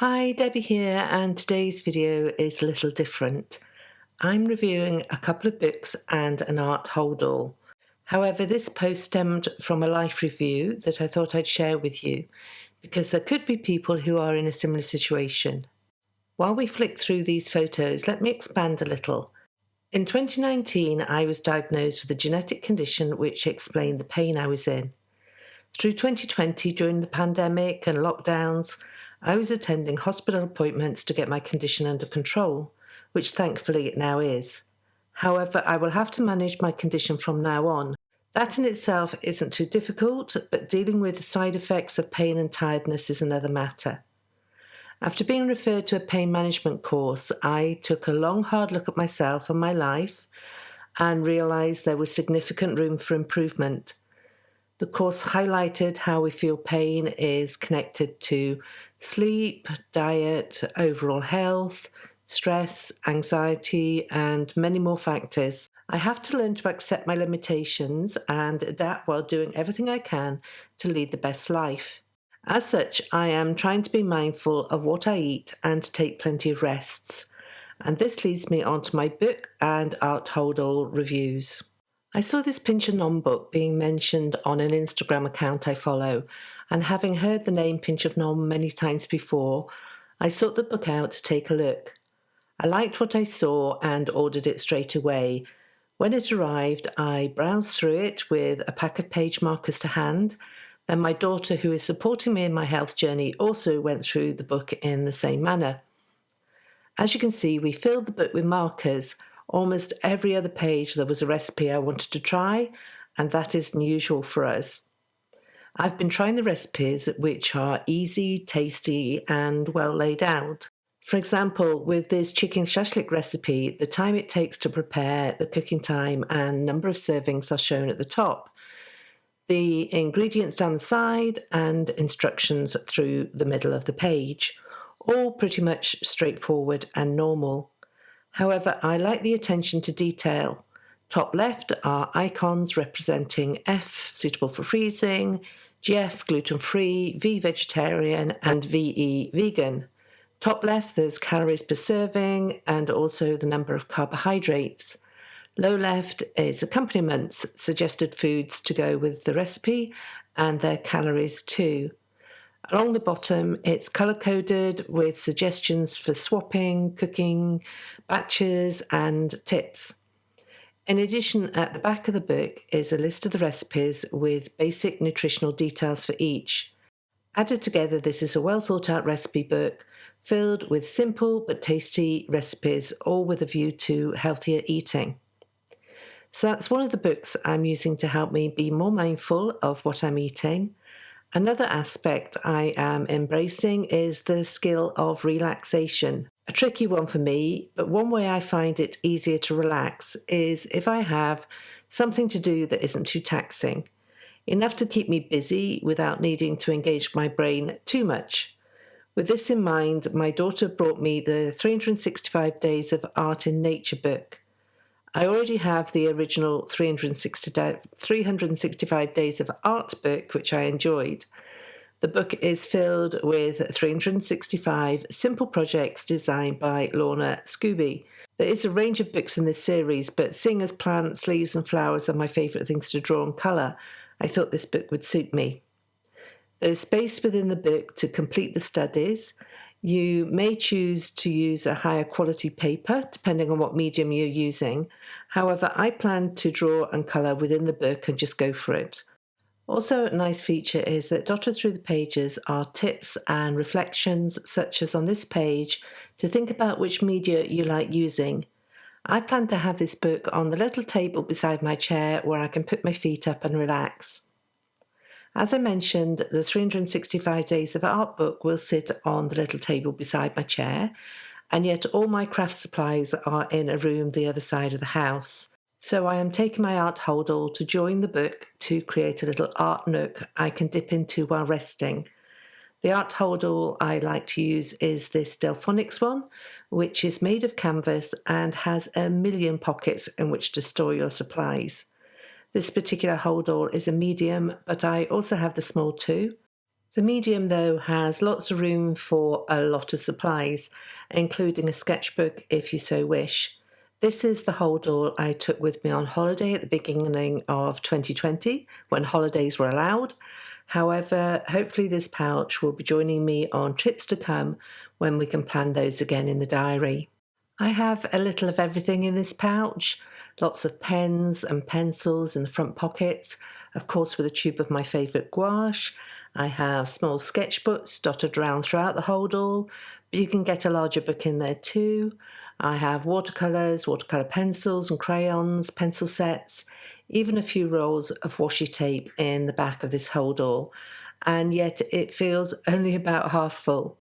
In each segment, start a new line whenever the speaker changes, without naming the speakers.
Hi, Debbie here, and today's video is a little different. I'm reviewing a couple of books and an art Holdall. However, this post stemmed from a life review that I thought I'd share with you because there could be people who are in a similar situation. While we flick through these photos, let me expand a little. In 2019, I was diagnosed with a genetic condition which explained the pain I was in. Through 2020, during the pandemic and lockdowns, I was attending hospital appointments to get my condition under control, which thankfully it now is. However, I will have to manage my condition from now on. That in itself isn't too difficult, but dealing with the side effects of pain and tiredness is another matter. After being referred to a pain management course, I took a long, hard look at myself and my life and realised there was significant room for improvement. The course highlighted how we feel pain is connected to sleep, diet, overall health, stress, anxiety, and many more factors. I have to learn to accept my limitations and adapt while doing everything I can to lead the best life. As such, I am trying to be mindful of what I eat and to take plenty of rests. And this leads me on to my book and art Holdall reviews. I saw this Pinch a Nom book being mentioned on an Instagram account I follow, and having heard the name Pinch of Nom many times before, I sought the book out to take a look. I liked what I saw and ordered it straight away. When it arrived, I browsed through it with a pack of page markers to hand. Then my daughter, who is supporting me in my health journey, also went through the book in the same manner. As you can see, we filled the book with markers. Almost every other page there was a recipe I wanted to try, and that is unusual for us. I've been trying the recipes which are easy, tasty, and well laid out. For example, with this chicken shashlik recipe, the time it takes to prepare, the cooking time, and number of servings are shown at the top. The ingredients down the side and instructions through the middle of the page. All pretty much straightforward and normal. However, I like the attention to detail. Top left are icons representing F, suitable for freezing, GF, gluten-free, V, vegetarian, and VE, vegan. Top left, there's calories per serving and also the number of carbohydrates. Low left is accompaniments, suggested foods to go with the recipe, and their calories too. Along the bottom, it's colour-coded with suggestions for swapping, cooking, batches, and tips. In addition, at the back of the book is a list of the recipes with basic nutritional details for each. Added together, this is a well-thought-out recipe book filled with simple but tasty recipes, all with a view to healthier eating. So that's one of the books I'm using to help me be more mindful of what I'm eating. Another aspect I am embracing is the skill of relaxation. A tricky one for me, but one way I find it easier to relax is if I have something to do that isn't too taxing, enough to keep me busy without needing to engage my brain too much. With this in mind, my daughter brought me the 365 Days of Art in Nature book. I already have the original 365 Days of Art book, which I enjoyed. The book is filled with 365 simple projects designed by Lorna Scooby. There is a range of books in this series, but seeing as plants, leaves and flowers are my favourite things to draw and colour, I thought this book would suit me. There is space within the book to complete the studies. You may choose to use a higher quality paper, depending on what medium you're using. However, I plan to draw and colour within the book and just go for it. Also, a nice feature is that dotted through the pages are tips and reflections, such as on this page, to think about which media you like using. I plan to have this book on the little table beside my chair where I can put my feet up and relax. As I mentioned, the 365 Days of Art book will sit on the little table beside my chair, and yet all my craft supplies are in a room the other side of the house. So I am taking my art Holdall to join the book to create a little art nook I can dip into while resting. The art Holdall I like to use is this Delfonics one, which is made of canvas and has a million pockets in which to store your supplies. This particular Holdall is a medium, but I also have the small too. The medium, though, has lots of room for a lot of supplies, including a sketchbook if you so wish. This is the Holdall I took with me on holiday at the beginning of 2020, when holidays were allowed. However, hopefully this pouch will be joining me on trips to come when we can plan those again in the diary. I have a little of everything in this pouch, lots of pens and pencils in the front pockets, of course with a tube of my favourite gouache. I have small sketchbooks dotted around throughout the Holdall, but you can get a larger book in there too. I have watercolours, watercolour pencils and crayons, pencil sets, even a few rolls of washi tape in the back of this Holdall, and yet it feels only about half full.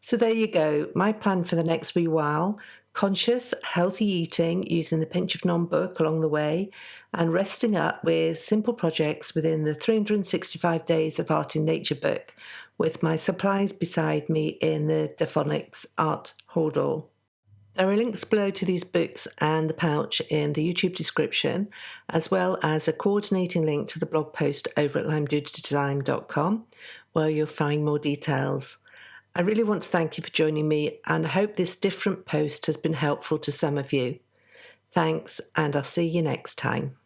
So there you go, my plan for the next wee while: conscious, healthy eating using the Pinch of Non book along the way, and resting up with simple projects within the 365 Days of Art in Nature book, with my supplies beside me in the Delfonics Art Holdall. There are links below to these books and the pouch in the YouTube description, as well as a coordinating link to the blog post over at limedoodledesign.com, where you'll find more details. I really want to thank you for joining me, and I hope this different post has been helpful to some of you. Thanks, and I'll see you next time.